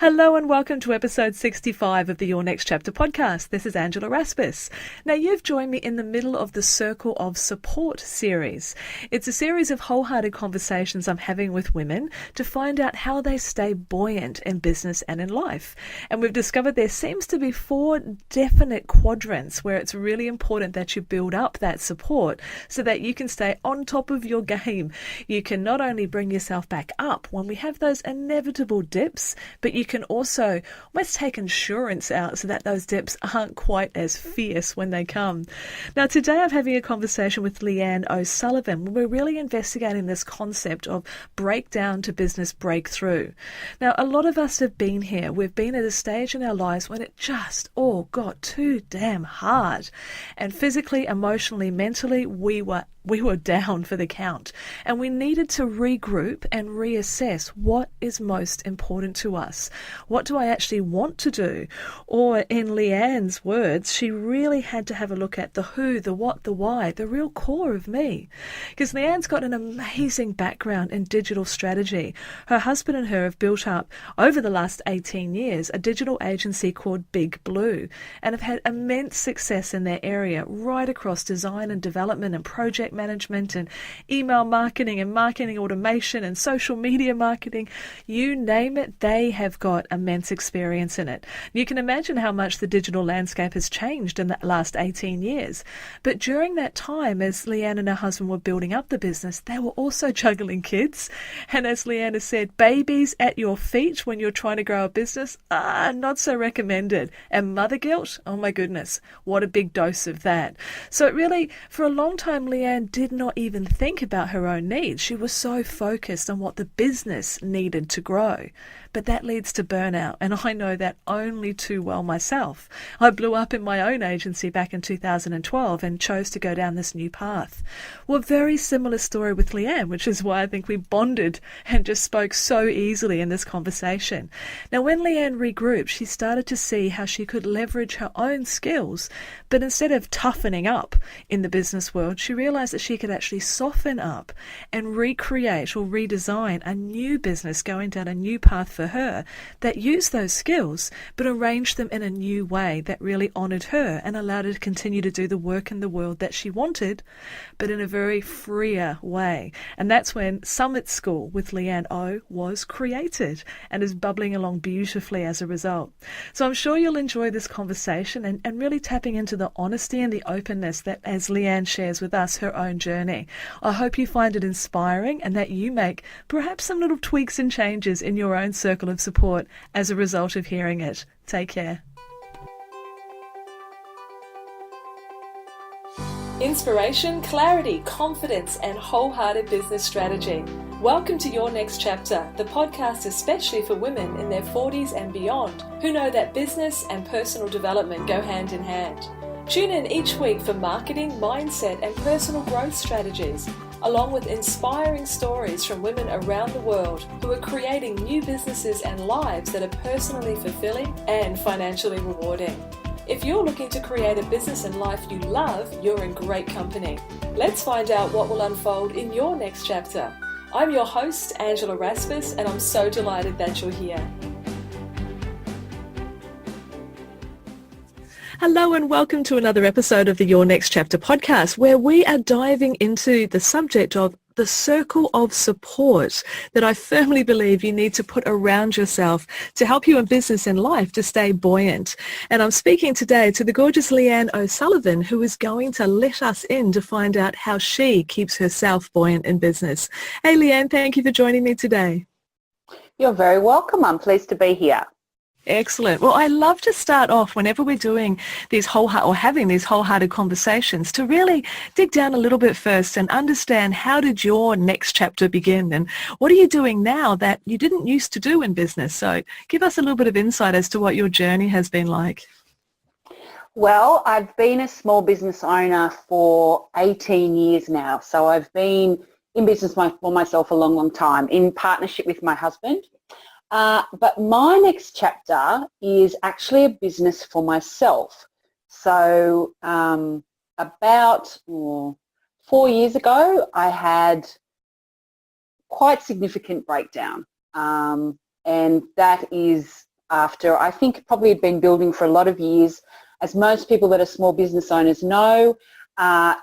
Hello and welcome to episode 65 of the Your Next Chapter podcast. This is Angela Raspis. Now, you've joined me in the middle of the Circle of Support series. It's a series of wholehearted conversations I'm having with women to find out how they stay buoyant in business and in life. And we've discovered there seems to be 4 definite quadrants where it's really important that you build up that support so that you can stay on top of your game. You can not only bring yourself back up when we have those inevitable dips, but you can also almost take insurance out so that those dips aren't quite as fierce when they come. Now, today I'm having a conversation with Leanne O'Sullivan. We're really investigating this concept of breakdown to business breakthrough. Now, a lot of us have been here. We've been at a stage in our lives when it just all got too damn hard. And physically, emotionally, mentally, we were down for the count, and we needed to regroup and reassess what is most important to us. What do I actually want to do? Or in Leanne's words, she really had to have a look at the who, the what, the why, the real core of me. Because Leanne's got an amazing background in digital strategy. Her husband and her have built up, over the last 18 years, a digital agency called Big Blue, and have had immense success in their area, right across design and development and project management and email marketing and marketing automation and social media marketing. You name it, they have got immense experience in it. You can imagine how much the digital landscape has changed in the last 18 years. But during that time, as Leanne and her husband were building up the business, they were also juggling kids. And as Leanne has said, babies at your feet when you're trying to grow a business, not so recommended. And mother guilt, oh my goodness, what a big dose of that. So it really, for a long time, Leanne did not even think about her own needs. She was so focused on what the business needed to grow. But that leads to burnout, and I know that only too well myself. I blew up in my own agency back in 2012 and chose to go down this new path. Well, very similar story with Leanne, which is why I think we bonded and just spoke so easily in this conversation. Now, when Leanne regrouped, she started to see how she could leverage her own skills, but instead of toughening up in the business world, she realized that she could actually soften up and recreate or redesign a new business going down a new path for her that used those skills but arranged them in a new way that really honoured her and allowed her to continue to do the work in the world that she wanted, but in a very freer way. And that's when Summit School with Leanne O was created and is bubbling along beautifully as a result. So I'm sure you'll enjoy this conversation and really tapping into the honesty and the openness that as Leanne shares with us her own journey. I hope you find it inspiring and that you make perhaps some little tweaks and changes in your own circle of support as a result of hearing it. Take care. Inspiration, clarity, confidence, and wholehearted business strategy. Welcome to Your Next Chapter, the podcast especially for women in their 40s and beyond who know that business and personal development go hand in hand. Tune in each week for marketing, mindset, and personal growth strategies, along with inspiring stories from women around the world who are creating new businesses and lives that are personally fulfilling and financially rewarding. If you're looking to create a business and life you love, you're in great company. Let's find out what will unfold in your next chapter. I'm your host, Angela Raspis, and I'm so delighted that you're here. Hello and welcome to another episode of the Your Next Chapter podcast, where we are diving into the subject of the circle of support that I firmly believe you need to put around yourself to help you in business and life to stay buoyant. And I'm speaking today to the gorgeous Leanne O'Sullivan, who is going to let us in to find out how she keeps herself buoyant in business. Hey Leanne, thank you for joining me today. You're very welcome. I'm pleased to be here. Excellent. Well, I love to start off whenever we're doing these having these wholehearted conversations to really dig down a little bit first and understand how did your next chapter begin and what are you doing now that you didn't used to do in business? So give us a little bit of insight as to what your journey has been like. Well, I've been a small business owner for 18 years now. So I've been in business for myself a long, long time in partnership with my husband. But my next chapter is actually a business for myself. So about 4 years ago, I had quite significant breakdown. And that is after I think probably had been building for a lot of years. As most people that are small business owners know,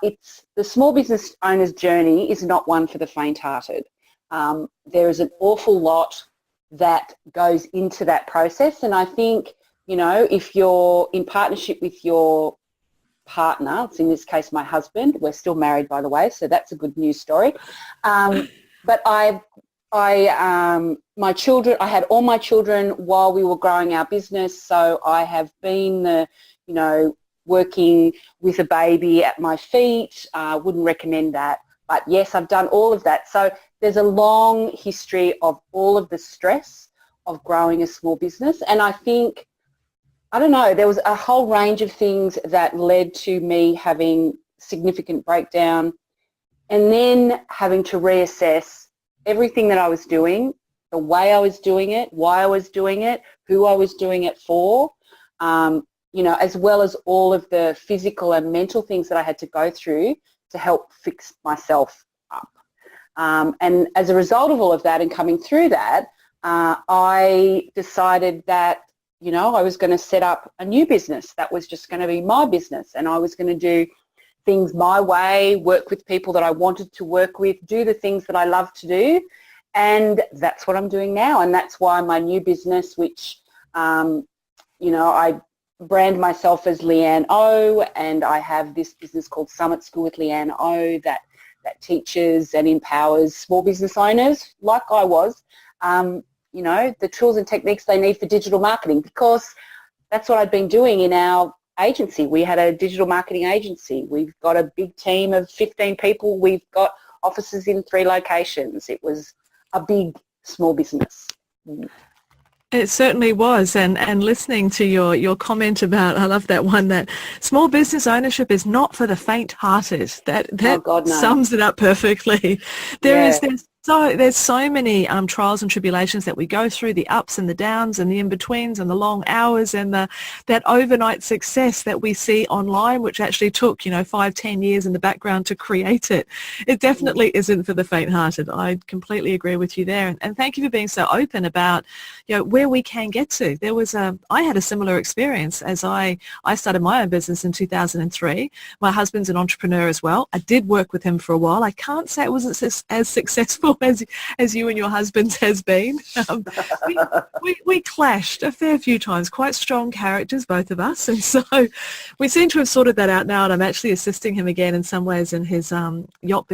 it's the small business owner's journey is not one for the faint-hearted. There is an awful lot that goes into that process, and I think, you know, if you're in partnership with your partner, it's in this case my husband, we're still married by the way, so that's a good news story. But my children, I had all my children while we were growing our business, so I have been the, you know, working with a baby at my feet. Wouldn't recommend that, but yes, I've done all of that. So there's a long history of all of the stress of growing a small business, and I think, I don't know, there was a whole range of things that led to me having significant breakdown and then having to reassess everything that I was doing, the way I was doing it, why I was doing it, who I was doing it for, you know, as well as all of the physical and mental things that I had to go through to help fix myself up. And as a result of all of that and coming through that, I decided that, you know, I was going to set up a new business that was just going to be my business, and I was going to do things my way, work with people that I wanted to work with, do the things that I love to do, and that's what I'm doing now. And that's why my new business, which, you know, I brand myself as Leanne O, and I have this business called Summit School with Leanne O that teaches and empowers small business owners like I was, you know, the tools and techniques they need for digital marketing, because that's what I'd been doing in our agency. We had a digital marketing agency. We've got a big team of 15 people. We've got offices in 3 locations. It was a big small business. It certainly was, and listening to your comment about, I love that one, that small business ownership is not for the faint-hearted. That Oh God, no. sums it up perfectly. There's so many trials and tribulations that we go through, the ups and the downs and the in-betweens and the long hours and that overnight success that we see online, which actually took, you know, 5-10 years in the background to create it. It definitely isn't for the faint-hearted. I completely agree with you there. And thank you for being so open about, you know, where we can get to. I had a similar experience as I started my own business in 2003. My husband's an entrepreneur as well. I did work with him for a while. I can't say it wasn't as successful as you and your husband's has been. We clashed a fair few times, quite strong characters, both of us, and so we seem to have sorted that out now, and I'm actually assisting him again in some ways in his yacht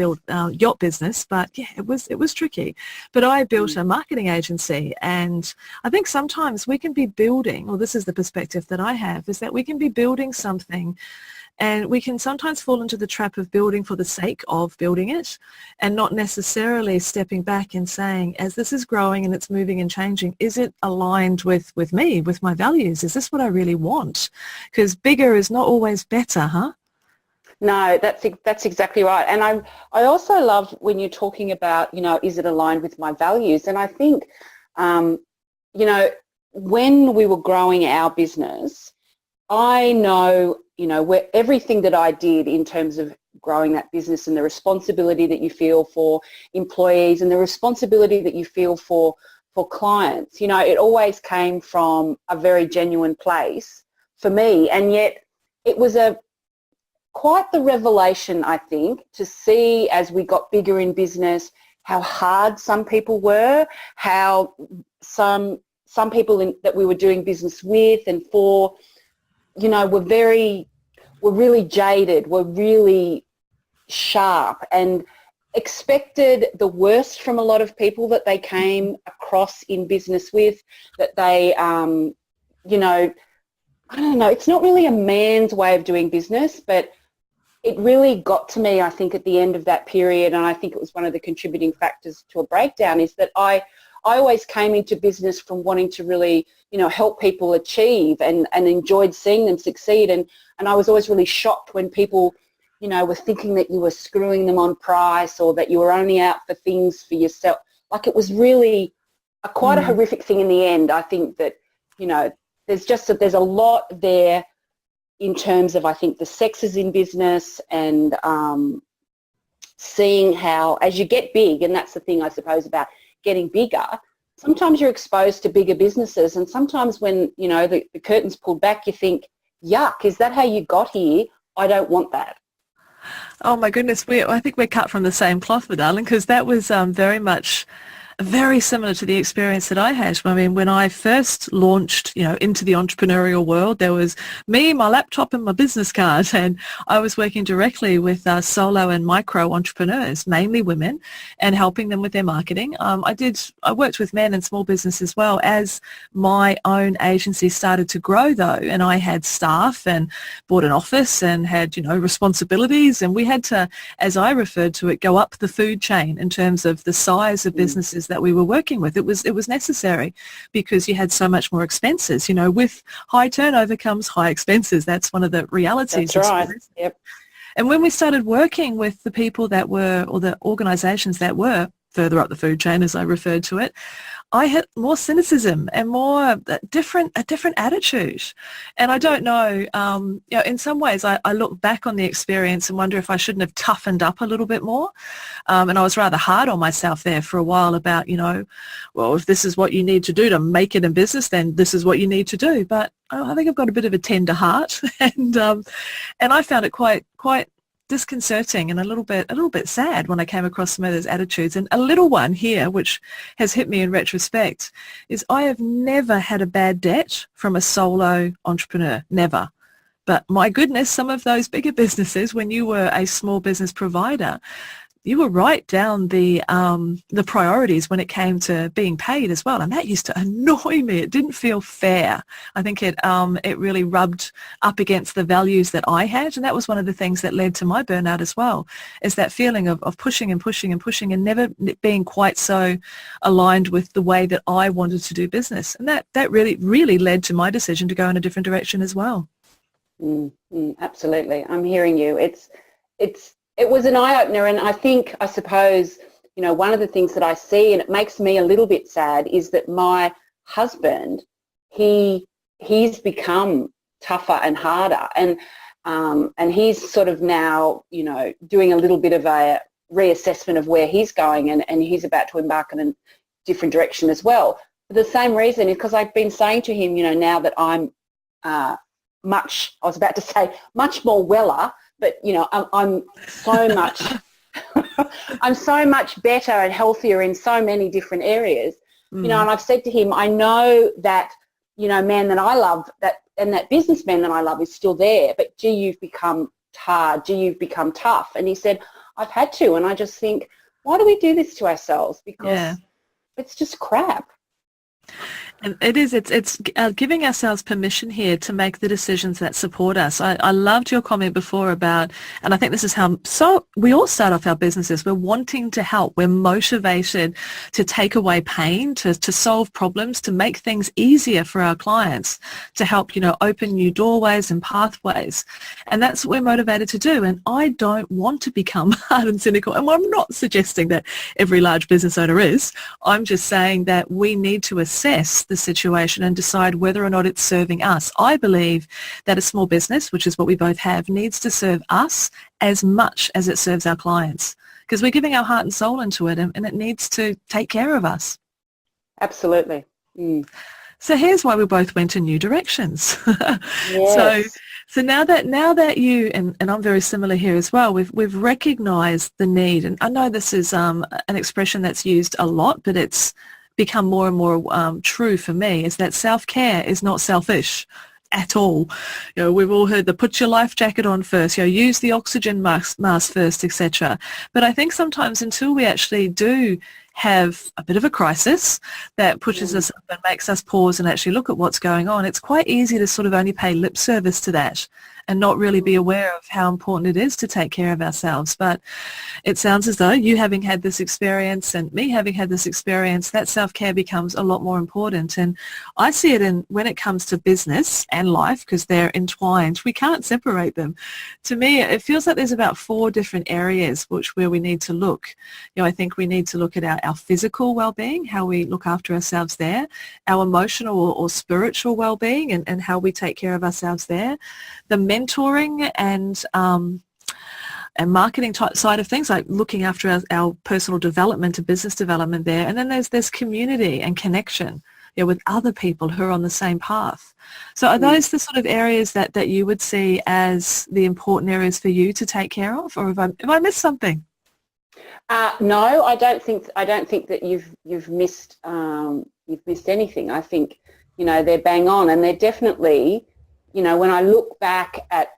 business. But yeah, it was tricky. But I built a marketing agency, and I think sometimes we can be building, or this is the perspective that I have, is that we can be building something, and we can sometimes fall into the trap of building for the sake of building it and not necessarily stepping back and saying, as this is growing and it's moving and changing, is it aligned with me, with my values? Is this what I really want? Because bigger is not always better, huh? No, that's exactly right. And I also love when you're talking about, you know, is it aligned with my values? And I think, you know, when we were growing our business, I know, you know, where everything that I did in terms of growing that business and the responsibility that you feel for employees and the responsibility that you feel for clients, you know, it always came from a very genuine place for me. And yet it was quite the revelation, I think, to see as we got bigger in business how hard some people were, how some people that we were doing business with and for, you know, were really jaded, were really sharp and expected the worst from a lot of people that they came across in business with, that they, you know, I don't know, it's not really a man's way of doing business, but it really got to me, I think, at the end of that period, and I think it was one of the contributing factors to a breakdown, is that I always came into business from wanting to really, you know, help people achieve and enjoyed seeing them succeed. And I was always really shocked when people, you know, were thinking that you were screwing them on price or that you were only out for things for yourself. Like, it was really quite a horrific thing in the end. I think that, you know, there's a lot there in terms of, I think, the sexes in business and seeing how as you get big, and that's the thing I suppose about getting bigger, sometimes you're exposed to bigger businesses, and sometimes when, you know, the curtain's pulled back, you think, yuck, is that how you got here? I don't want that. Oh my goodness, I think we're cut from the same cloth, my darling, because that was very similar to the experience that I had. I mean, when I first launched, you know, into the entrepreneurial world, there was me, my laptop and my business card, and I was working directly with solo and micro entrepreneurs, mainly women, and helping them with their marketing. I worked with men and small business as well. As my own agency started to grow though, and I had staff and bought an office and had, you know, responsibilities, and we had to, as I referred to it, go up the food chain in terms of the size of businesses that we were working with. It was necessary because you had so much more expenses. You know, with high turnover comes high expenses. That's one of the realities. That's right. Yep. And when we started working with the people that were, or the organisations that were further up the food chain, as I referred to it, I had more cynicism and more a different attitude. And I don't know, you know, in some ways I look back on the experience and wonder if I shouldn't have toughened up a little bit more. And I was rather hard on myself there for a while about, you know, well, if this is what you need to do to make it in business, then this is what you need to do. But I think I've got a bit of a tender heart, and I found it quite disconcerting and a little bit sad when I came across some of those attitudes. And a little one here, which has hit me in retrospect, is I have never had a bad debt from a solo entrepreneur, never. But my goodness, some of those bigger businesses, when you were a small business provider, you were right down the priorities when it came to being paid as well, and that used to annoy me. It didn't feel fair. I think it really rubbed up against the values that I had, and that was one of the things that led to my burnout as well, is that feeling of pushing and pushing and pushing and never being quite so aligned with the way that I wanted to do business, and that really led to my decision to go in a different direction as well. Absolutely, I'm hearing you. It was an eye-opener, and I suppose, you know, one of the things that I see, and it makes me a little bit sad, is that my husband, he's become tougher and harder, and he's sort of now, you know, doing a little bit of a reassessment of where he's going, and he's about to embark in a different direction as well. For the same reason, because I've been saying to him, you know, now that I'm much more weller, but, you know, I'm so much, I'm so much better and healthier in so many different areas, you know, and I've said to him, I know that, you know, man that I love, that businessman that I love is still there, but gee, you've become hard, gee, you've become tough. And he said, I've had to. And I just think, why do we do this to ourselves? Because it's just crap. And it's giving ourselves permission here to make the decisions that support us. I loved your comment before about, and I think this is how, so we all start off our businesses. We're wanting to help. We're motivated to take away pain, to solve problems, to make things easier for our clients, to help, you know, open new doorways and pathways. And that's what we're motivated to do. And I don't want to become hard and cynical. And I'm not suggesting that every large business owner is. I'm just saying that we need to assess the situation and decide whether or not it's serving us. I believe that a small business, which is what we both have, needs to serve us as much as it serves our clients, because we're giving our heart and soul into it, and it needs to take care of us. Absolutely. So here's why we both went in new directions. Yes. So now that you, and I'm very similar here as well, we've recognized the need, and I know this is an expression that's used a lot, but it's become more and more true for me, is that self-care is not selfish at all. You know, we've all heard the put your life jacket on first, you know, use the oxygen mask first, etc. But I think sometimes until we actually do have a bit of a crisis that pushes us up and makes us pause and actually look at what's going on, it's quite easy to sort of only pay lip service to that and not really be aware of how important it is to take care of ourselves. But it sounds as though you having had this experience and me having had this experience, that self-care becomes a lot more important. And I see it in when it comes to business and life, because they're entwined. We can't separate them. To me, it feels like there's about 4 different areas where we need to look. You know, I think we need to look at our physical well-being, how we look after ourselves there, our emotional or spiritual well-being, and how we take care of ourselves there, the mentoring and and marketing type side of things, like looking after our personal development and business development there. And then there's community and connection, with other people who are on the same path. So are those the sort of areas that you would see as the important areas for you to take care of, or have I missed something? No, I don't think that you've missed anything. I think they're bang on, and they're definitely, when I look back at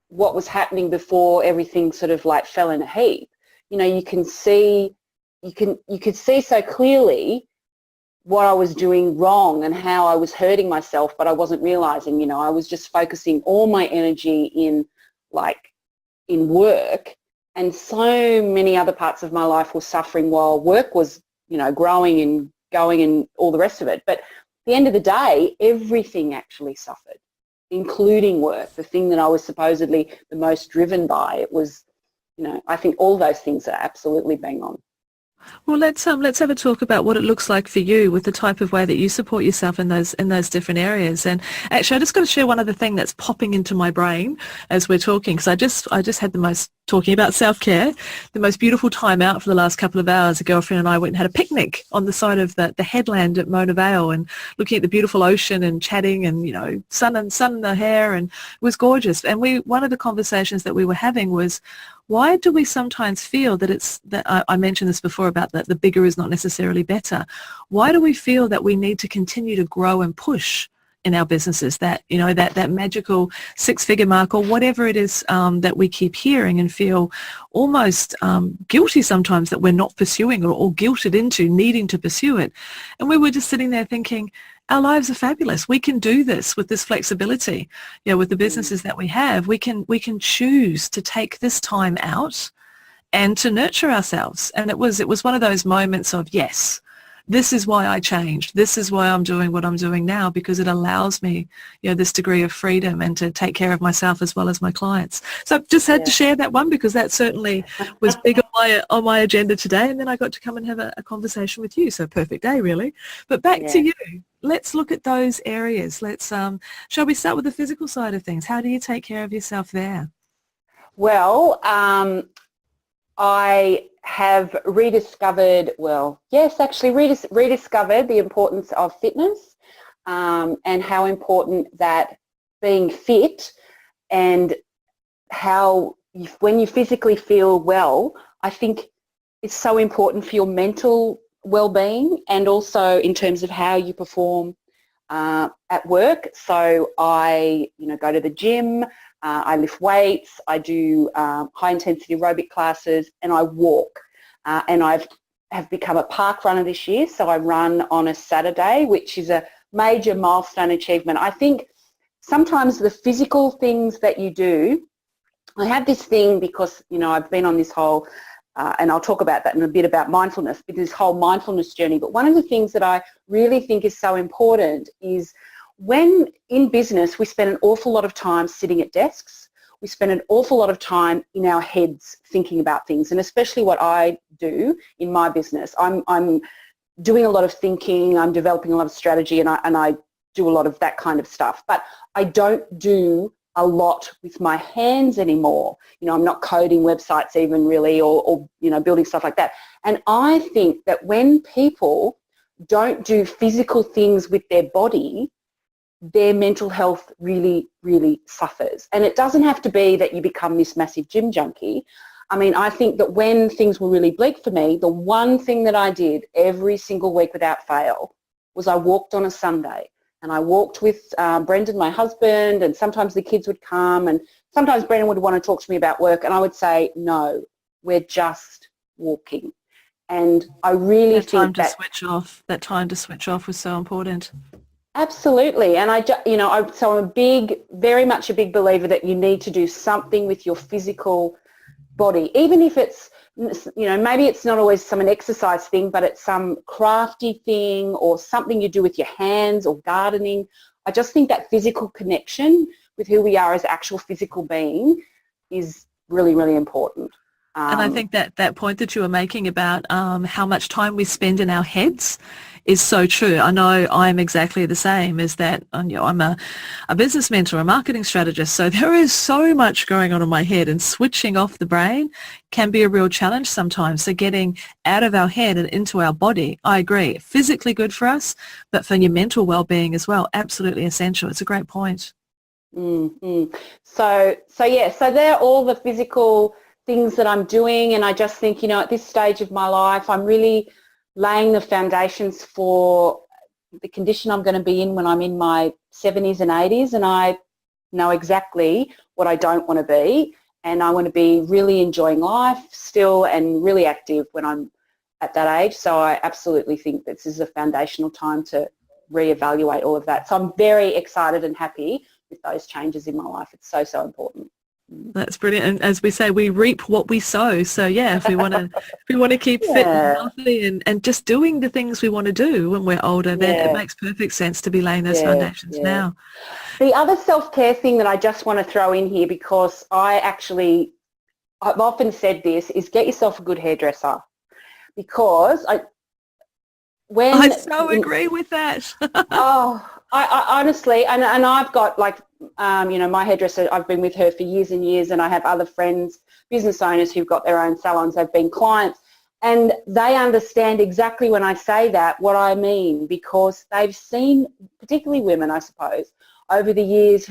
what was happening before everything sort of like fell in a heap, you could see so clearly what I was doing wrong and how I was hurting myself, but I wasn't realizing. I was just focusing all my energy in work, and so many other parts of my life were suffering while work was, growing and going and all the rest of it. But at the end of the day, everything actually suffered, including work, the thing that I was supposedly the most driven by. It was, I think all those things are absolutely bang on. Well, let's have a talk about what it looks like for you with the type of way that you support yourself in those different areas. And actually, I just got to share one other thing that's popping into my brain as we're talking, because I just had talking about self-care, the most beautiful time out for the last couple of hours. A girlfriend and I went and had a picnic on the side of the headland at Mona Vale, and looking at the beautiful ocean and chatting, and sun in the hair, and it was gorgeous. And one of the conversations that we were having was, why do we sometimes feel that I mentioned this before about that the bigger is not necessarily better? Why do we feel that we need to continue to grow and push in our businesses, that that magical six-figure mark, or whatever it is that we keep hearing, and feel almost guilty sometimes that we're not pursuing, or guilted into needing to pursue it? And we were just sitting there thinking, our lives are fabulous. We can do this with this flexibility. With the businesses that we have, we can choose to take this time out and to nurture ourselves. And it was one of those moments of, yes, this is why I changed. This is why I'm doing what I'm doing now, because it allows me, this degree of freedom and to take care of myself as well as my clients. So I've just had to share that one, because that certainly was big on my agenda today. And then I got to come and have a conversation with you. So perfect day, really. But back to you. Let's look at those areas. Shall we start with the physical side of things? How do you take care of yourself there? Well, I have rediscovered the importance of fitness, and how important that being fit, and how when you physically feel well, I think it's so important for your mental well-being, and also in terms of how you perform at work. So I go to the gym, I lift weights, I do high-intensity aerobic classes, and I walk. And have become a park runner this year, so I run on a Saturday, which is a major milestone achievement. I think sometimes the physical things that you do, I have this thing because, I've been on this whole, and I'll talk about that in a bit, about mindfulness, this whole mindfulness journey. But one of the things that I really think is so important is, when in business we spend an awful lot of time sitting at desks, we spend an awful lot of time in our heads thinking about things, and especially what I do in my business. I'm doing a lot of thinking, I'm developing a lot of strategy, and I do a lot of that kind of stuff. But I don't do a lot with my hands anymore. I'm not coding websites even really, or building stuff like that. And I think that when people don't do physical things with their body, their mental health really, really suffers. And it doesn't have to be that you become this massive gym junkie. I mean, I think that when things were really bleak for me, the one thing that I did every single week without fail was I walked on a Sunday. And I walked with Brendan, my husband, and sometimes the kids would come, and sometimes Brendan would want to talk to me about work, and I would say, no, we're just walking. And I really think that that time to switch off was so important. Absolutely. And so I'm very much a big believer that you need to do something with your physical body, even if it's, maybe it's not always an exercise thing, but it's some crafty thing or something you do with your hands or gardening. I just think that physical connection with who we are as actual physical being is really, really important. And I think that point that you were making about how much time we spend in our heads is so true. I know I'm exactly the same, is that I'm a business mentor, a marketing strategist, so there is so much going on in my head, and switching off the brain can be a real challenge sometimes. So getting out of our head and into our body, I agree, physically good for us, but for your mental well-being as well, absolutely essential. It's a great point. Mm-hmm. So they're all the physical things that I'm doing, and I just think, at this stage of my life, I'm really laying the foundations for the condition I'm going to be in when I'm in my 70s and 80s, and I know exactly what I don't want to be, and I want to be really enjoying life still and really active when I'm at that age. So I absolutely think this is a foundational time to reevaluate all of that. So I'm very excited and happy with those changes in my life. It's so, so important. That's brilliant. And as we say, we reap what we sow. So yeah, if we want to keep fit and healthy and just doing the things we want to do when we're older, then it makes perfect sense to be laying those foundations now. The other self-care thing that I just want to throw in here, because I've often said this, is get yourself a good hairdresser. Because I so agree with that. I honestly, and I've got my hairdresser, I've been with her for years and years, and I have other friends, business owners who've got their own salons, they've been clients, and they understand exactly when I say that what I mean, because they've seen, particularly women, I suppose, over the years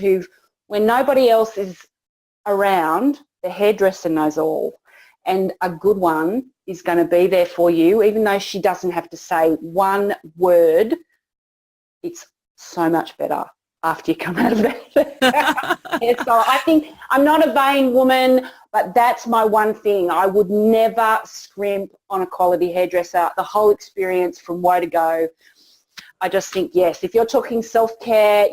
when nobody else is around, the hairdresser knows all. And a good one is going to be there for you, even though she doesn't have to say one word. It's so much better after you come out of that. So I think I'm not a vain woman, but that's my one thing. I would never scrimp on a quality hairdresser. The whole experience from woe to go. I just think, yes, if you're talking self-care,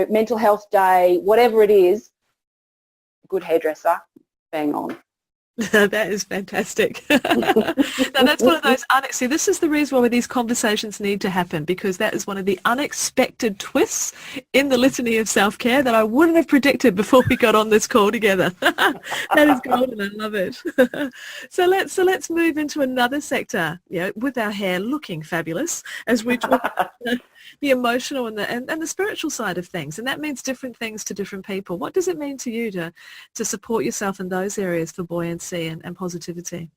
mental health day, whatever it is, good hairdresser, bang on. That is fantastic. Now that's one of those see, this is the reason why these conversations need to happen, because that is one of the unexpected twists in the litany of self-care that I wouldn't have predicted before we got on this call together. That is golden. I love it. So let's move into another sector, with our hair looking fabulous, as we talk about the emotional and the spiritual side of things, and that means different things to different people. What does it mean to you to support yourself in those areas for buoyancy and positivity?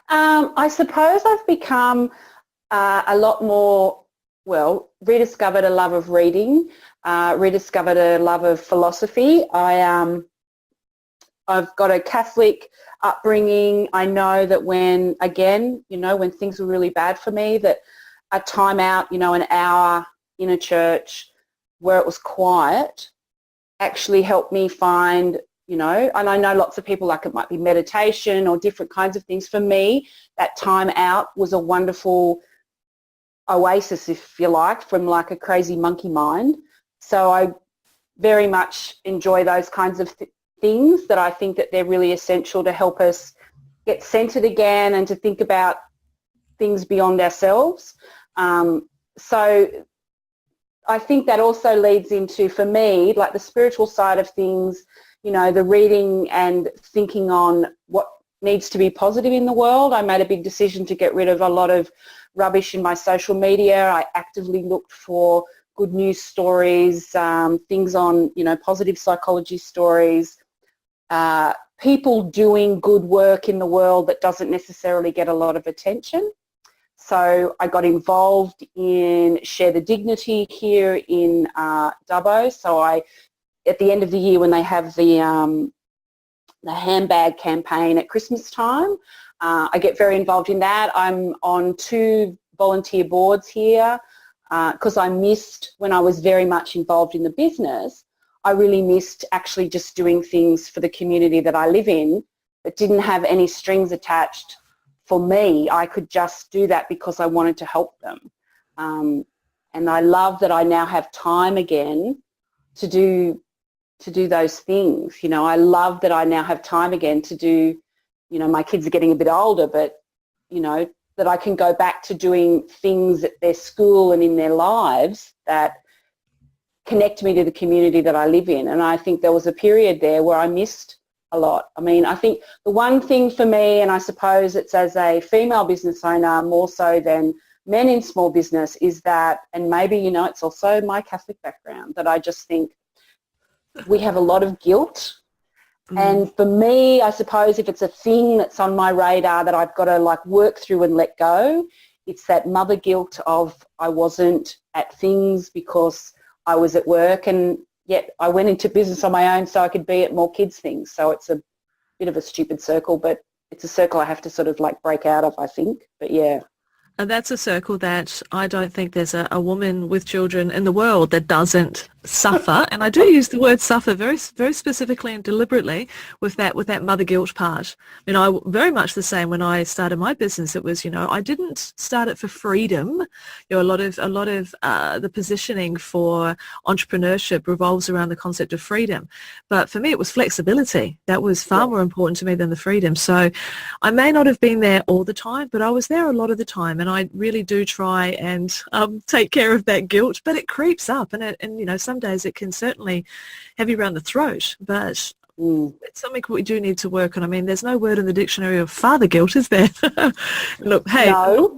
I suppose I've become a lot more, rediscovered a love of reading, rediscovered a love of philosophy. I've got a Catholic upbringing. I know that when things were really bad for me, that a time out, an hour in a church where it was quiet actually helped me find, and I know lots of people, like, it might be meditation or different kinds of things. For me, that time out was a wonderful oasis, if you like, from like a crazy monkey mind. So I very much enjoy those kinds of things, that I think that they're really essential to help us get centered again and to think about things beyond ourselves. So I think that also leads into, for me, like the spiritual side of things, the reading and thinking on what needs to be positive in the world. I made a big decision to get rid of a lot of rubbish in my social media. I actively looked for good news stories, things on, positive psychology stories, people doing good work in the world that doesn't necessarily get a lot of attention. So I got involved in Share the Dignity here in Dubbo. So at the end of the year, when they have the handbag campaign at Christmas time, I get very involved in that. I'm on 2 volunteer boards here because I missed, when I was very much involved in the business, I really missed actually just doing things for the community that I live in that didn't have any strings attached. For me, I could just do that because I wanted to help them. And I love that I now have time again to do those things. I love that I now have time again to do, my kids are getting a bit older, but, that I can go back to doing things at their school and in their lives that connect me to the community that I live in. And I think there was a period there where I missed a lot. I mean, I think the one thing for me, and I suppose it's as a female business owner more so than men in small business is that, and maybe, it's also my Catholic background, that I just think we have a lot of guilt. And for me, I suppose if it's a thing that's on my radar that I've got to like work through and let go, it's that mother guilt of I wasn't at things because I was at work, and yet I went into business on my own so I could be at more kids' things. So it's a bit of a stupid circle, but it's a circle I have to sort of like break out of, I think. But yeah. And that's a circle that I don't think there's a woman with children in the world that doesn't suffer. And I do use the word suffer very, very specifically and deliberately with that mother guilt part. I very much the same when I started my business. It was, I didn't start it for freedom. A lot of the positioning for entrepreneurship revolves around the concept of freedom. But for me, it was flexibility. That was far more important to me than the freedom. So I may not have been there all the time, but I was there a lot of the time. And I really do try and take care of that guilt, but it creeps up, and some days it can certainly have you around the throat, but it's something we do need to work on. There's no word in the dictionary of father guilt, is there? Look, hey, no.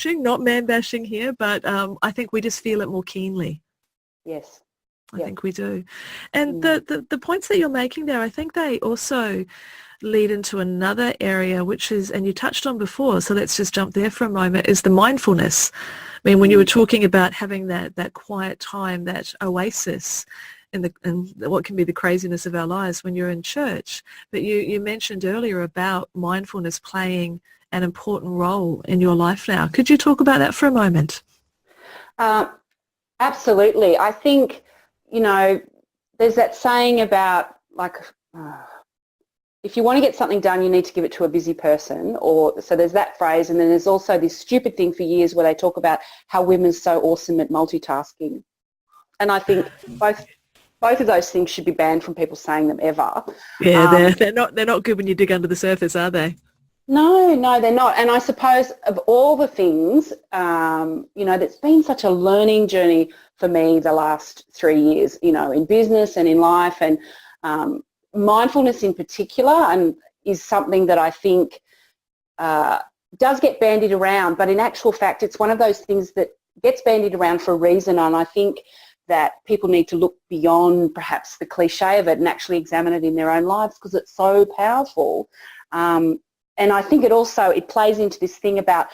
not man bashing here, but I think we just feel it more keenly. Yes. I think we do. And the points that you're making there, I think they also lead into another area, which is, and you touched on before, so let's just jump there for a moment, is the mindfulness. When you were talking about having that quiet time, that oasis in what can be the craziness of our lives when you're in church, but you mentioned earlier about mindfulness playing an important role in your life now. Could you talk about that for a moment? Absolutely. I think, there's that saying about like, if you want to get something done, you need to give it to a busy person. So there's that phrase, and then there's also this stupid thing for years where they talk about how women's so awesome at multitasking. And I think both of those things should be banned from people saying them ever. Yeah, they're not good when you dig under the surface, are they? No, they're not. And I suppose of all the things, that's been such a learning journey for me the last 3 years, in business and in life, and mindfulness in particular, and is something that I think does get bandied around, but in actual fact it's one of those things that gets bandied around for a reason, and I think that people need to look beyond perhaps the cliche of it and actually examine it in their own lives, because it's so powerful. And I think it plays into this thing about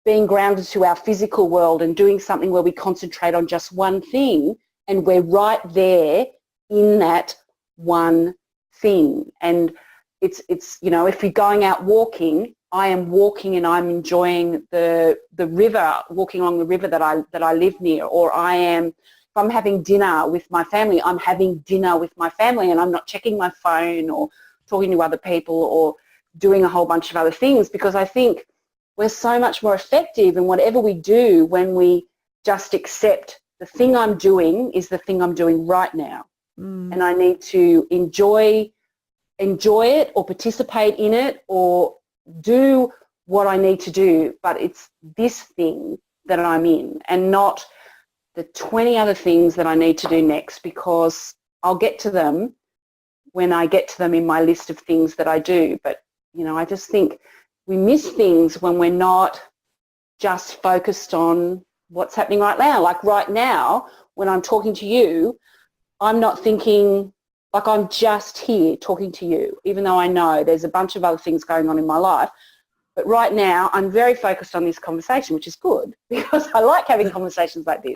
being grounded to our physical world and doing something where we concentrate on just one thing, and we're right there in that one thing. And it's if you're going out walking, I am walking and I'm enjoying the river, walking along the river that I live near, or if I'm having dinner with my family, I'm having dinner with my family, and I'm not checking my phone or talking to other people or doing a whole bunch of other things, because I think we're so much more effective in whatever we do when we just accept the thing I'm doing is the thing I'm doing right now. And I need to enjoy it or participate in it or do what I need to do, but it's this thing that I'm in and not the 20 other things that I need to do next, because I'll get to them when I get to them in my list of things that I do. But, I just think we miss things when we're not just focused on what's happening right now. Like right now, when I'm talking to you, I'm not thinking like I'm just here talking to you, even though I know there's a bunch of other things going on in my life. But right now, I'm very focused on this conversation, which is good because I like having conversations like this.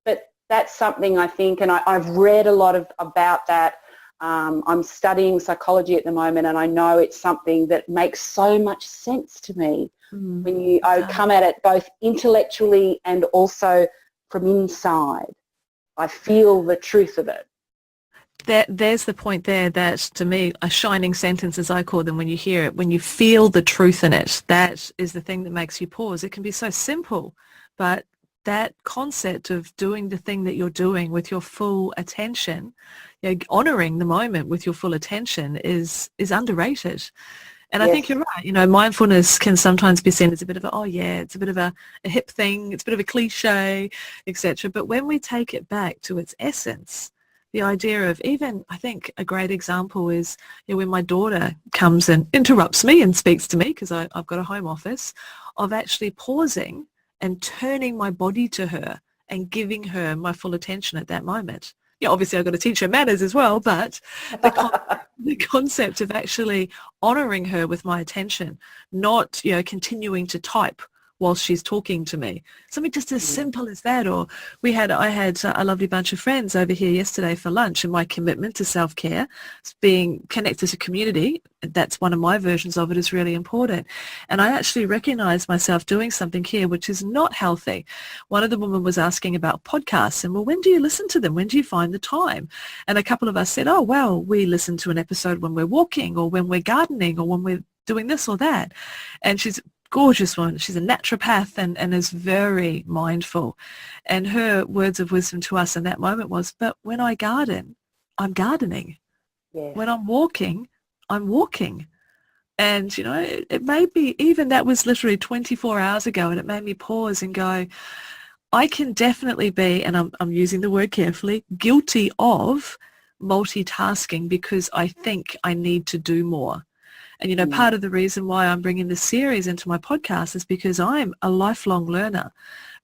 But that's something I think, and I've read a lot about that. I'm studying psychology at the moment, and I know it's something that makes so much sense to me when I come at it both intellectually and also from inside. I feel the truth of it. There's the point there that, to me, a shining sentence, as I call them, when you hear it, when you feel the truth in it, that is the thing that makes you pause. It can be so simple, but that concept of doing the thing that you're doing with your full attention, honouring the moment with your full attention is underrated. And yes. I think you're right. Mindfulness can sometimes be seen as a bit of it's a bit of a hip thing, it's a bit of a cliche, etc. But when we take it back to its essence, the idea of even, I think a great example is, you know, when my daughter comes and interrupts me and speaks to me because I've got a home office, of actually pausing and turning my body to her and giving her my full attention at that moment. Yeah, obviously I've got to teach her manners as well, but the concept of actually honouring her with my attention, not, you know, continuing to type while she's talking to me. Something just as simple as that. Or I had a lovely bunch of friends over here yesterday for lunch, and my commitment to self-care, being connected to community, that's one of my versions of it, is really important. And I actually recognised myself doing something here which is not healthy. One of the women was asking about podcasts, and, well, when do you listen to them? When do you find the time? And a couple of us said, oh, well, we listen to an episode when we're walking or when we're gardening or when we're doing this or that. And she's gorgeous one. She's a naturopath and is very mindful. And her words of wisdom to us in that moment was, but when I garden, I'm gardening. Yeah. When I'm walking, I'm walking. And, you know, it made me, even that was literally 24 hours ago, and it made me pause and go, I can definitely be, and I'm using the word carefully, guilty of multitasking because I think I need to do more. And, you know, part of the reason why I'm bringing this series into my podcast is because I'm a lifelong learner,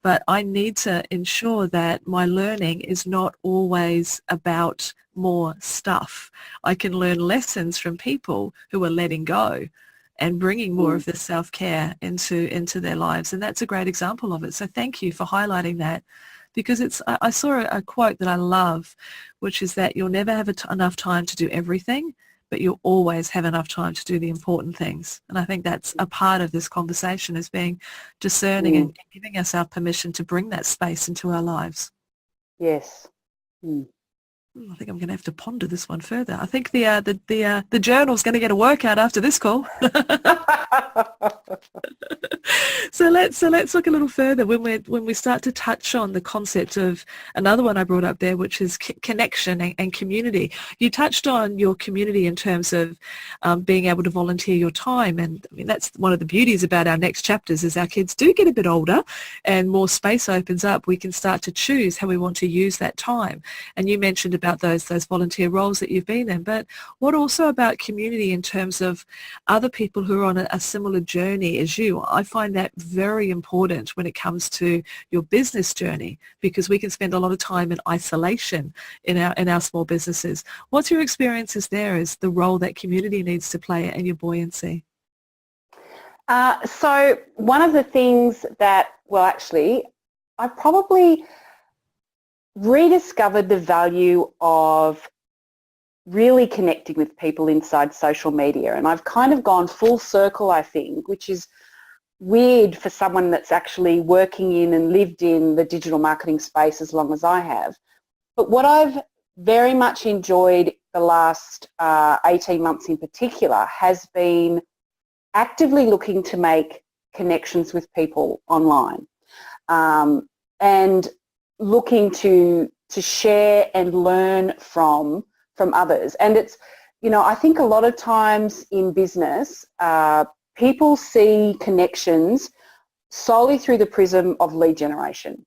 but I need to ensure that my learning is not always about more stuff. I can learn lessons from people who are letting go and bringing more of this self-care into their lives. And that's a great example of it. So thank you for highlighting that, because I saw a quote that I love, which is that you'll never have enough time to do everything, but you'll always have enough time to do the important things. And I think that's a part of this conversation, is being discerning and giving ourselves permission to bring that space into our lives. Yes. I think I'm going to have to ponder this one further. I think the journal's going to get a workout after this call. So let's look a little further when we start to touch on the concept of another one I brought up there, which is connection and community. You touched on your community in terms of being able to volunteer your time, and I mean that's one of the beauties about our next chapters. As our kids do get a bit older and more space opens up, we can start to choose how we want to use that time. And you mentioned about those volunteer roles that you've been in, but what also about community in terms of other people who are on a similar journey as you? I find that very important when it comes to your business journey, because we can spend a lot of time in isolation in our small businesses. What's your experiences there as the role that community needs to play in your buoyancy? So one of the things that, well, actually, I probably rediscovered the value of really connecting with people inside social media. And I've kind of gone full circle, I think, which is weird for someone that's actually working in and lived in the digital marketing space as long as I have. But what I've very much enjoyed the last 18 months in particular has been actively looking to make connections with people online, and looking to share and learn from others. And it's, you know, I think a lot of times in business, people see connections solely through the prism of lead generation,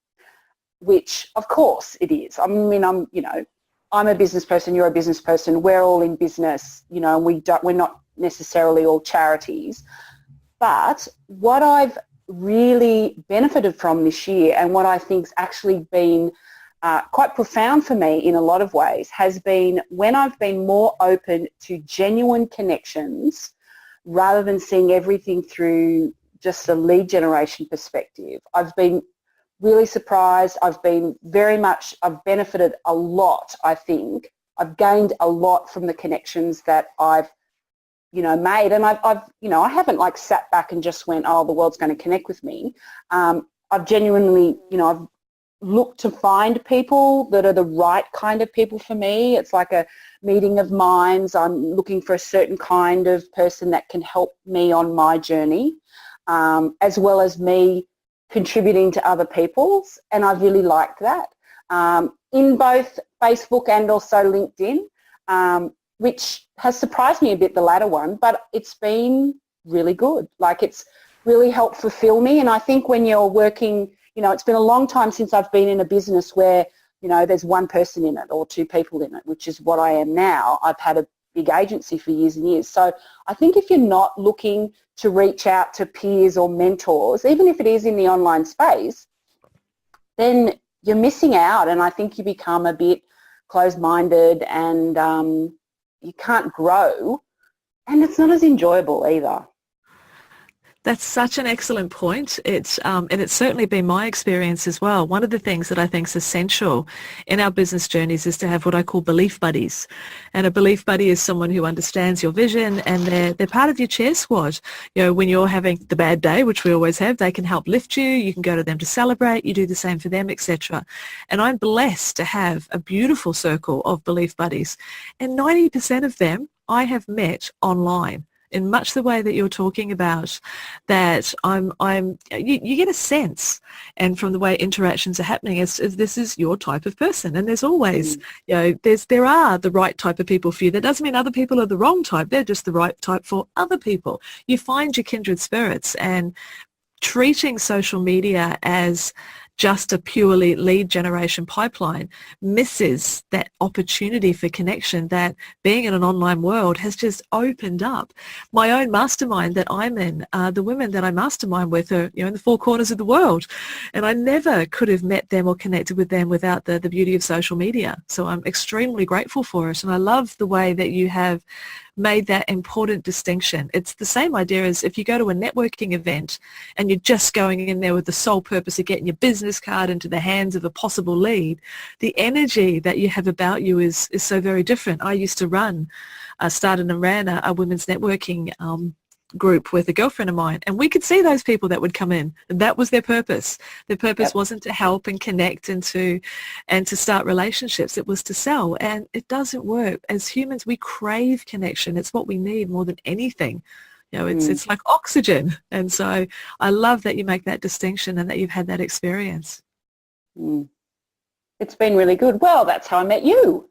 which of course it is. I mean, I'm a business person, you're a business person, we're all in business, you know, we're not necessarily all charities. But what I've really benefited from this year, and what I think's actually been quite profound for me in a lot of ways, has been when I've been more open to genuine connections rather than seeing everything through just a lead generation perspective. I've been really surprised. I've benefited a lot, I think. I've gained a lot from the connections that I've, you know, made. And I've you know, I haven't like sat back and just went, oh, the world's going to connect with me. I've genuinely, you know, I've looked to find people that are the right kind of people for me. It's like a meeting of minds. I'm looking for a certain kind of person that can help me on my journey, as well as me contributing to other people's, and I really liked that. In both Facebook and also LinkedIn, which has surprised me a bit, the latter one, but it's been really good. Like, it's really helped fulfill me. And I think when you're working, you know, it's been a long time since I've been in a business where there's one person in it or two people in it, which is what I am now. I've had a big agency for years and years. So I think if you're not looking to reach out to peers or mentors, even if it is in the online space, then you're missing out, and I think you become a bit closed-minded and you can't grow, and it's not as enjoyable either. That's such an excellent point. And it's certainly been my experience as well. One of the things that I think is essential in our business journeys is to have what I call belief buddies. And a belief buddy is someone who understands your vision, and they're part of your cheer squad. When you're having the bad day, which we always have, they can help lift you. You can go to them to celebrate. You do the same for them, etc. And I'm blessed to have a beautiful circle of belief buddies. And 90% of them I have met online, in much the way that you're talking about, that you get a sense, and from the way interactions are happening, is this is your type of person. And there's always, there are the right type of people for you. That doesn't mean other people are the wrong type. They're just the right type for other people. You find your kindred spirits, and treating social media as just a purely lead generation pipeline misses that opportunity for connection that being in an online world has just opened up. My own mastermind that I'm in, the women that I mastermind with are in the four corners of the world, and I never could have met them or connected with them without the beauty of social media. So I'm extremely grateful for it, and I love the way that you have made that important distinction. It's the same idea as if you go to a networking event and you're just going in there with the sole purpose of getting your business card into the hands of a possible lead. The energy that you have about you is so very different. I used to started and ran a women's networking group with a girlfriend of mine, and we could see those people that would come in, and that was their purpose. Their purpose wasn't to help and connect and to start relationships. It was to sell, and it doesn't work. As humans, we crave connection. It's what we need more than anything. It's like oxygen. And so I love that you make that distinction and that you've had that experience. It's been really good. Well, that's how I met you.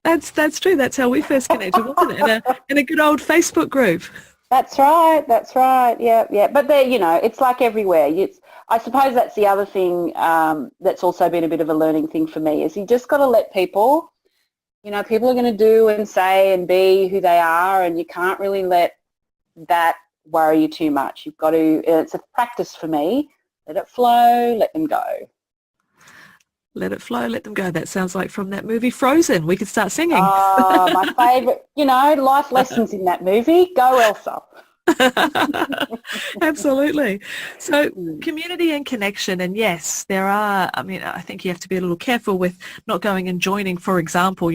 That's true. That's how we first connected, wasn't it? In a good old Facebook group. That's right. Yeah. But there, it's like everywhere. I suppose that's the other thing that's also been a bit of a learning thing for me, is you just got to let people, people are going to do and say and be who they are, and you can't really let that worry you too much. You've got to, it's a practice for me. Let it flow, let them go. Let it flow, let them go. That sounds like from that movie Frozen. We could start singing. Oh, my favourite, life lessons in that movie. Go Elsa. Absolutely. So community and connection, and yes, there are, I think you have to be a little careful with not going and joining, for example,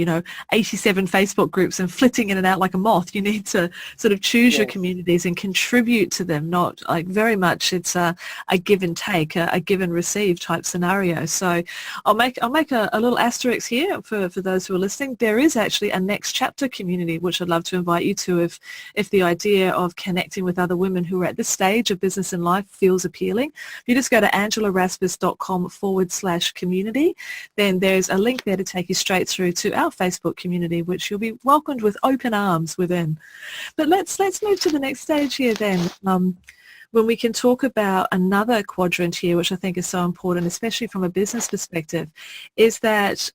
87 Facebook groups and flitting in and out like a moth. You need to sort of choose your communities and contribute to them, not like very much it's a give and take, a give and receive type scenario. So I'll make a little asterisk here for those who are listening. There is actually a next chapter community, which I'd love to invite you to if the idea of connecting with other women who are at this stage of business and life feels appealing. If you just go to angelarasmus.com/community, then there's a link there to take you straight through to our Facebook community, which you'll be welcomed with open arms within. But let's move to the next stage here then. When we can talk about another quadrant here, which I think is so important, especially from a business perspective, is that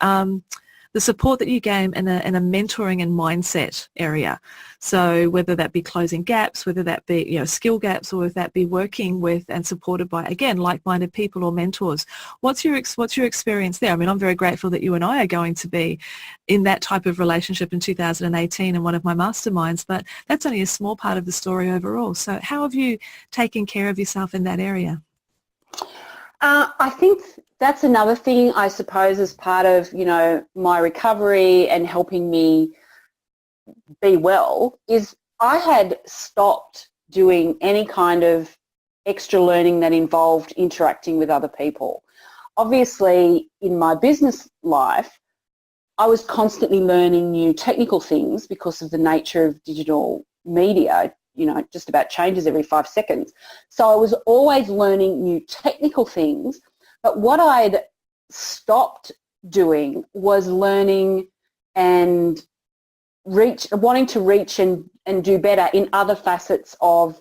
the support that you gain in a mentoring and mindset area. So whether that be closing gaps, whether that be skill gaps, or if that be working with and supported by, again, like-minded people or mentors. What's your experience there? I'm very grateful that you and I are going to be in that type of relationship in 2018 in one of my masterminds, but that's only a small part of the story overall. So how have you taken care of yourself in that area? I think that's another thing, I suppose, as part of, my recovery and helping me be well, is I had stopped doing any kind of extra learning that involved interacting with other people. Obviously, in my business life, I was constantly learning new technical things because of the nature of digital media. Just about changes every 5 seconds. So I was always learning new technical things, but what I'd stopped doing was learning and wanting to reach and do better in other facets of,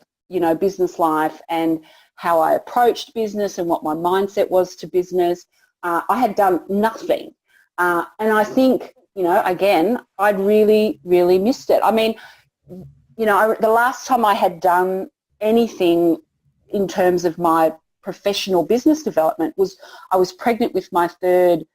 business life, and how I approached business and what my mindset was to business. I had done nothing And I think, again, I'd really, really missed it. I mean, the last time I had done anything in terms of my professional business development was I was pregnant with my third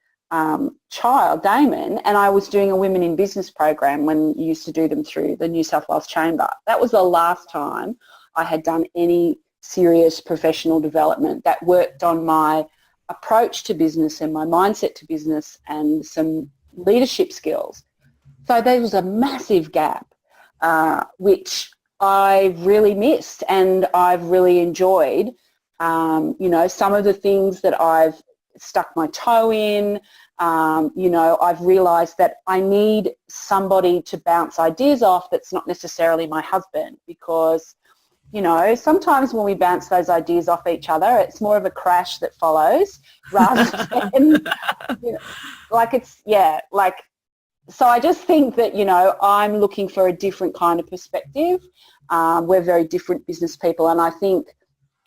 child, Damon, and I was doing a Women in Business program when you used to do them through the New South Wales Chamber. That was the last time I had done any serious professional development that worked on my approach to business and my mindset to business and some leadership skills. So there was a massive gap, which I really missed, and I've really enjoyed. Some of the things that I've stuck my toe in, I've realised that I need somebody to bounce ideas off that's not necessarily my husband, because sometimes when we bounce those ideas off each other, it's more of a crash that follows rather than, so I just think that, I'm looking for a different kind of perspective. We're very different business people, and I think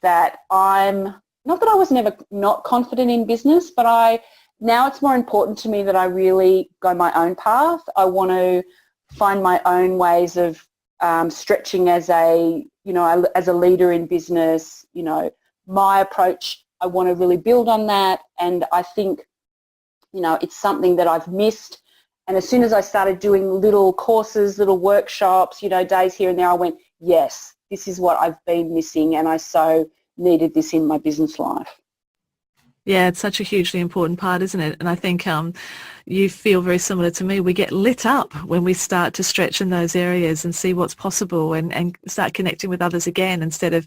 that not that I was never not confident in business, but now it's more important to me that I really go my own path. I want to find my own ways of stretching as a leader in business. My approach, I want to really build on that, and I think, it's something that I've missed. And as soon as I started doing little courses, little workshops, days here and there, I went, yes, this is what I've been missing, and I so needed this in my business life. Yeah, it's such a hugely important part, isn't it? And I think you feel very similar to me. We get lit up when we start to stretch in those areas and see what's possible and start connecting with others again instead of,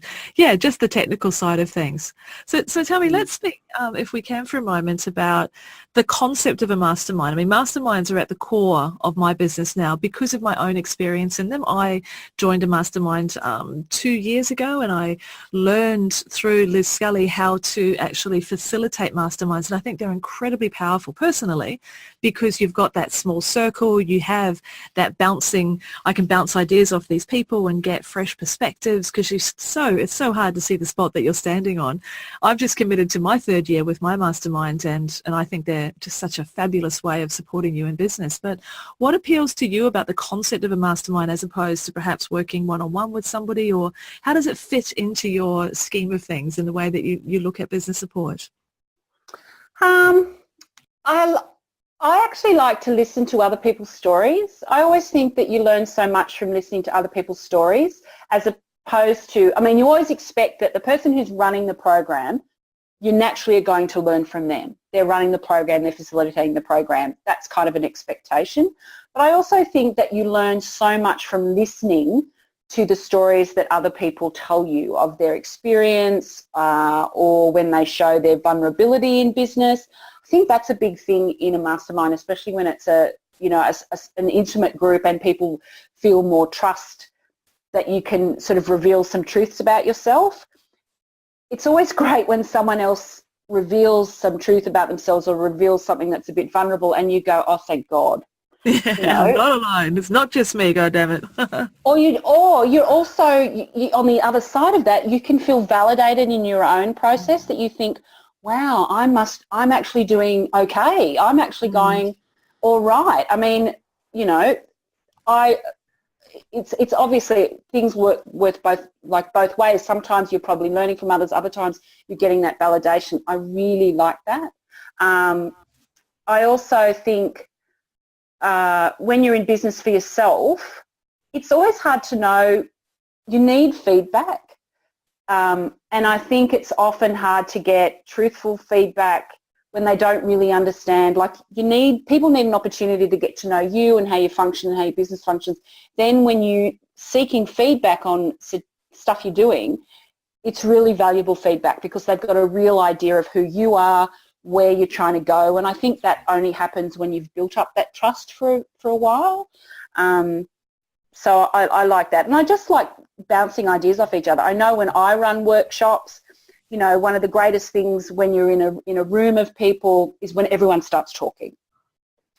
just the technical side of things. So tell me, let's speak, if we can, for a moment about the concept of a mastermind. I mean, masterminds are at the core of my business now because of my own experience in them. I joined a mastermind 2 years ago, and I learned through Liz Scully how to actually facilitate masterminds. And I think they're incredibly powerful personally, because you've got that small circle, you have that I can bounce ideas off these people and get fresh perspectives, because it's so hard to see the spot that you're standing on. I've just committed to my 3rd year with my mastermind, and I think they're just such a fabulous way of supporting you in business. But what appeals to you about the concept of a mastermind as opposed to perhaps working one-on-one with somebody, or how does it fit into your scheme of things in the way that you look at business support? I actually like to listen to other people's stories. I always think that you learn so much from listening to other people's stories, as opposed to, you always expect that the person who's running the program, you naturally are going to learn from them. They're running the program, they're facilitating the program. That's kind of an expectation. But I also think that you learn so much from listening to the stories that other people tell you of their experience, or when they show their vulnerability in business. I think that's a big thing in a mastermind, especially when it's an intimate group and people feel more trust that you can sort of reveal some truths about yourself. It's always great when someone else reveals some truth about themselves or reveals something that's a bit vulnerable, and you go, oh, thank God. I'm not alone. It's not just me, goddammit. or you're also, on the other side of that, you can feel validated in your own process, that you think, wow, I'm actually doing okay. I'm actually going all right. It's obviously things work both ways. Sometimes you're probably learning from others. Other times you're getting that validation. I really like that. I also think when you're in business for yourself, it's always hard to know. You need feedback. And I think it's often hard to get truthful feedback when they don't really understand. People need an opportunity to get to know you and how you function and how your business functions. Then when you're seeking feedback on stuff you're doing, it's really valuable feedback, because they've got a real idea of who you are, where you're trying to go. And I think that only happens when you've built up that trust for a while. So I like that. And I just like bouncing ideas off each other. I know when I run workshops, one of the greatest things when you're in a room of people is when everyone starts talking.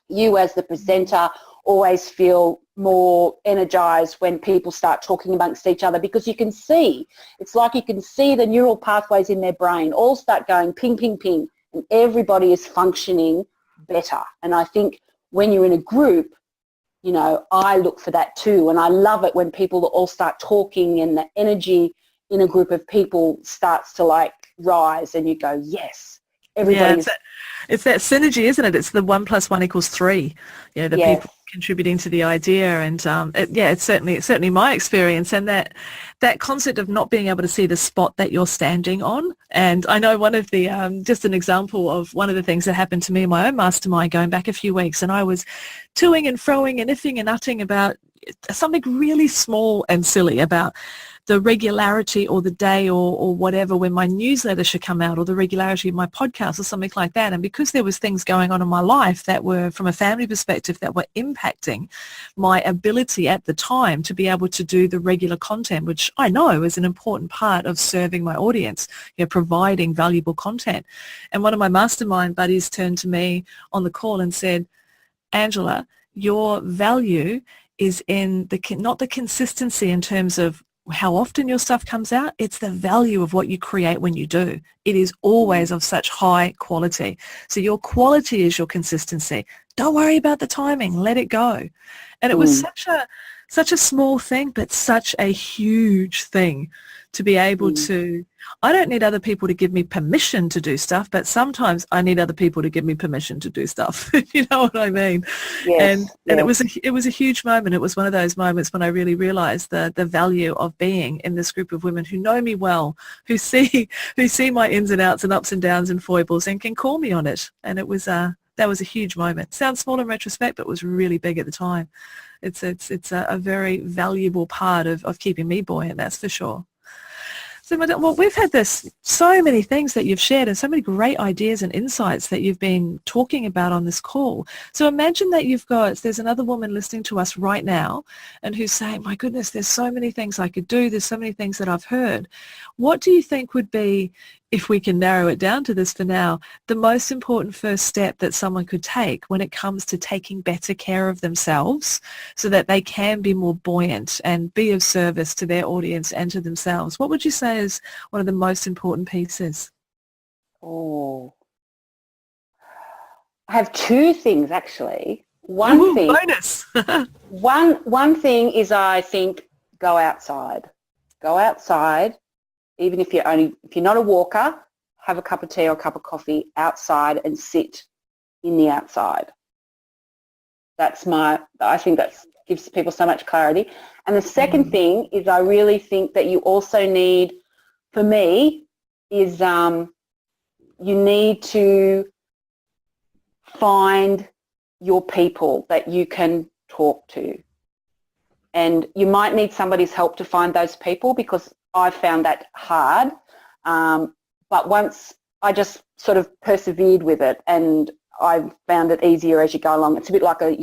You as the presenter always feel more energized when people start talking amongst each other, because you can see, it's like you can see the neural pathways in their brain all start going ping, ping, ping, and everybody is functioning better. And I think when you're in a group, you know, I look for that too. And I love it when people all start talking and the energy in a group of people starts to like rise and you go, yes, everybody's... It's that synergy, isn't it? It's the 1 + 1 = 3. You know, the Yes. people contributing to the idea, and it's certainly my experience, and that concept of not being able to see the spot that you're standing on. And I know one of the just an example of one of the things that happened to me in my own mastermind going back a few weeks, and I was toing and froing and ifing and utting about something really small and silly about the regularity or the day or whatever when my newsletter should come out, or the regularity of my podcast or something like that. And because there was things going on in my life that were, from a family perspective, that were impacting my ability at the time to be able to do the regular content, which I know is an important part of serving my audience, you know, providing valuable content. And one of my mastermind buddies turned to me on the call and said, Angela, your value is in not the consistency in terms of how often your stuff comes out, it's the value of what you create when you do. It is always of such high quality. So your quality is your consistency. Don't worry about the timing, let it go. And it was such a small thing, but such a huge thing to be able to... I don't need other people to give me permission to do stuff, but sometimes I need other people to give me permission to do stuff. You know what I mean? Yes, and it was a huge moment. It was one of those moments when I really realized the value of being in this group of women who know me well, who see my ins and outs and ups and downs and foibles and can call me on it. And it was that was a huge moment. Sounds small in retrospect, but was really big at the time. It's a very valuable part of keeping me buoyant, that's for sure. So, well, we've had so many things that you've shared and so many great ideas and insights that you've been talking about on this call. So imagine that there's another woman listening to us right now and who's saying, my goodness, there's so many things I could do. There's so many things that I've heard. What do you think would be, if we can narrow it down to this for now, the most important first step that someone could take when it comes to taking better care of themselves so that they can be more buoyant and be of service to their audience and to themselves? What would you say is one of the most important pieces? Oh, I have two things actually. Bonus. One thing is, I think, go outside. Go outside. Even if you're not a walker, have a cup of tea or a cup of coffee outside and sit in the outside. I think that gives people so much clarity. And the second thing is, I really think that you also need, for me, is you need to find your people that you can talk to. And you might need somebody's help to find those people, because I found that hard, but once I just sort of persevered with it, and I found it easier as you go along. It's a bit like a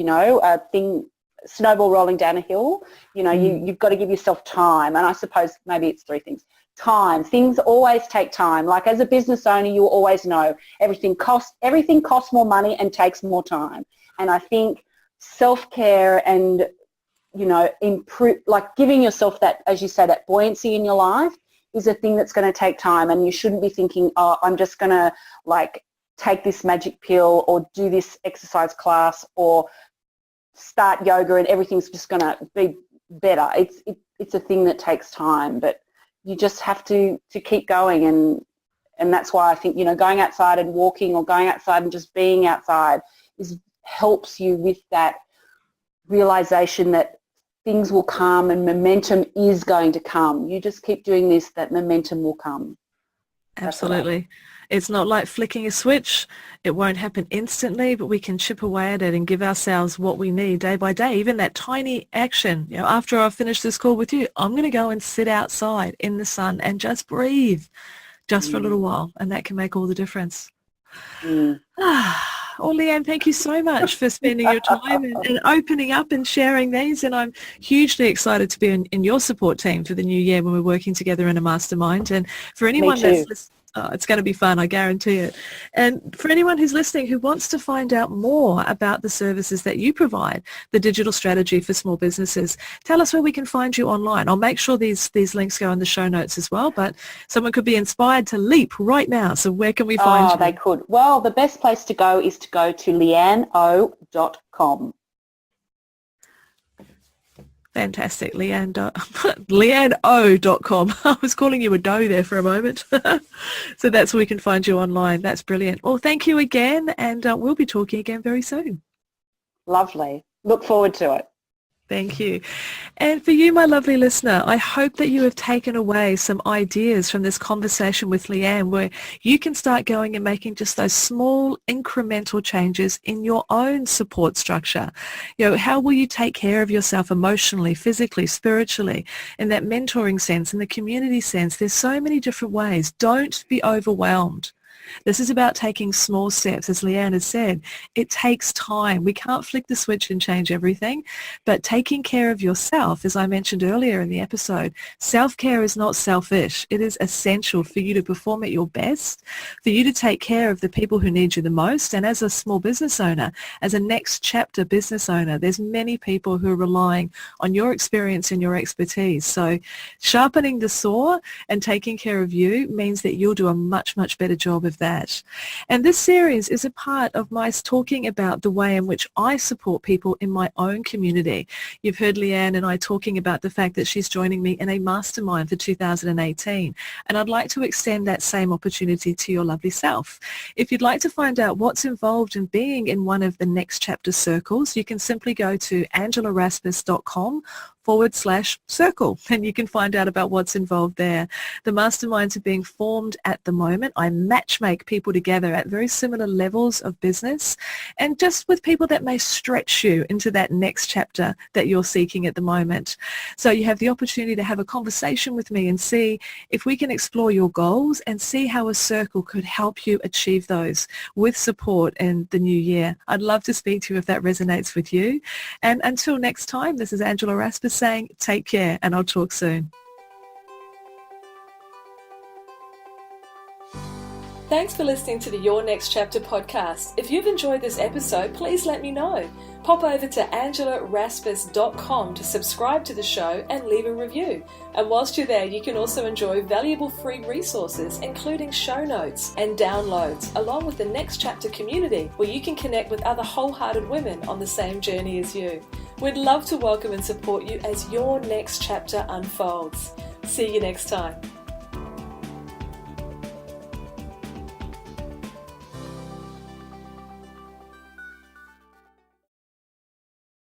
snowball rolling down a hill. You know, you've got to give yourself time, and I suppose maybe it's three things. Time. Things always take time. Like as a business owner, you always know everything costs more money and takes more time. And I think self-care and improve, like giving yourself that, as you say, that buoyancy in your life is a thing that's going to take time. And you shouldn't be thinking, oh, I'm just going to like take this magic pill or do this exercise class or start yoga and everything's just going to be better. It's a thing that takes time, but you just have to keep going. And that's why I think, going outside and walking or going outside and just being outside helps you with that realization that things will come and momentum is going to come. You just keep doing this, that momentum will come. Absolutely. It's not like flicking a switch. It won't happen instantly, but we can chip away at it and give ourselves what we need day by day. Even that tiny action, after I've finished this call with you, I'm going to go and sit outside in the sun and just breathe just for a little while, and that can make all the difference. Well, Leanne, thank you so much for spending your time and opening up and sharing these. And I'm hugely excited to be in your support team for the new year when we're working together in a mastermind. And for anyone Oh, it's going to be fun, I guarantee it. And for anyone who's listening who wants to find out more about the services that you provide, the digital strategy for small businesses, tell us where we can find you online. I'll make sure these links go in the show notes as well, but someone could be inspired to leap right now. So where can we find you? They could. Well, the best place to go is to go to leanneo.com. Fantastic, Leanne. LeanneO.com. I was calling you a doe there for a moment. So that's where we can find you online. That's brilliant. Well, thank you again, and we'll be talking again very soon. Lovely. Look forward to it. Thank you. And for you, my lovely listener, I hope that you have taken away some ideas from this conversation with Leanne where you can start going and making just those small incremental changes in your own support structure. You know, how will you take care of yourself emotionally, physically, spiritually, in that mentoring sense, in the community sense? There's so many different ways. Don't be overwhelmed. This is about taking small steps. As Leanne has said, it takes time. We can't flick the switch and change everything, but taking care of yourself, as I mentioned earlier in the episode, self-care is not selfish. It is essential for you to perform at your best, for you to take care of the people who need you the most. And as a small business owner, as a next chapter business owner, there's many people who are relying on your experience and your expertise. So sharpening the saw and taking care of you means that you'll do a much, much better job of that. And this series is a part of my talking about the way in which I support people in my own community. You've heard Leanne and I talking about the fact that she's joining me in a mastermind for 2018, and I'd like to extend that same opportunity to your lovely self. If you'd like to find out what's involved in being in one of the next chapter circles, you can simply go to angelarasmus.com/circle and you can find out about what's involved there. The masterminds are being formed at the moment. I matchmake people together at very similar levels of business and just with people that may stretch you into that next chapter that you're seeking at the moment. So you have the opportunity to have a conversation with me and see if we can explore your goals and see how a circle could help you achieve those with support in the new year. I'd love to speak to you if that resonates with you. And until next time, this is Angela Rasmus saying take care, and I'll talk soon. Thanks for listening to the Your Next Chapter podcast. If you've enjoyed this episode, please let me know. Pop over to angelarasmus.com to subscribe to the show and leave a review. And whilst you're there, you can also enjoy valuable free resources, including show notes and downloads, along with the Next Chapter community, where you can connect with other wholehearted women on the same journey as you. We'd love to welcome and support you as your next chapter unfolds. See you next time.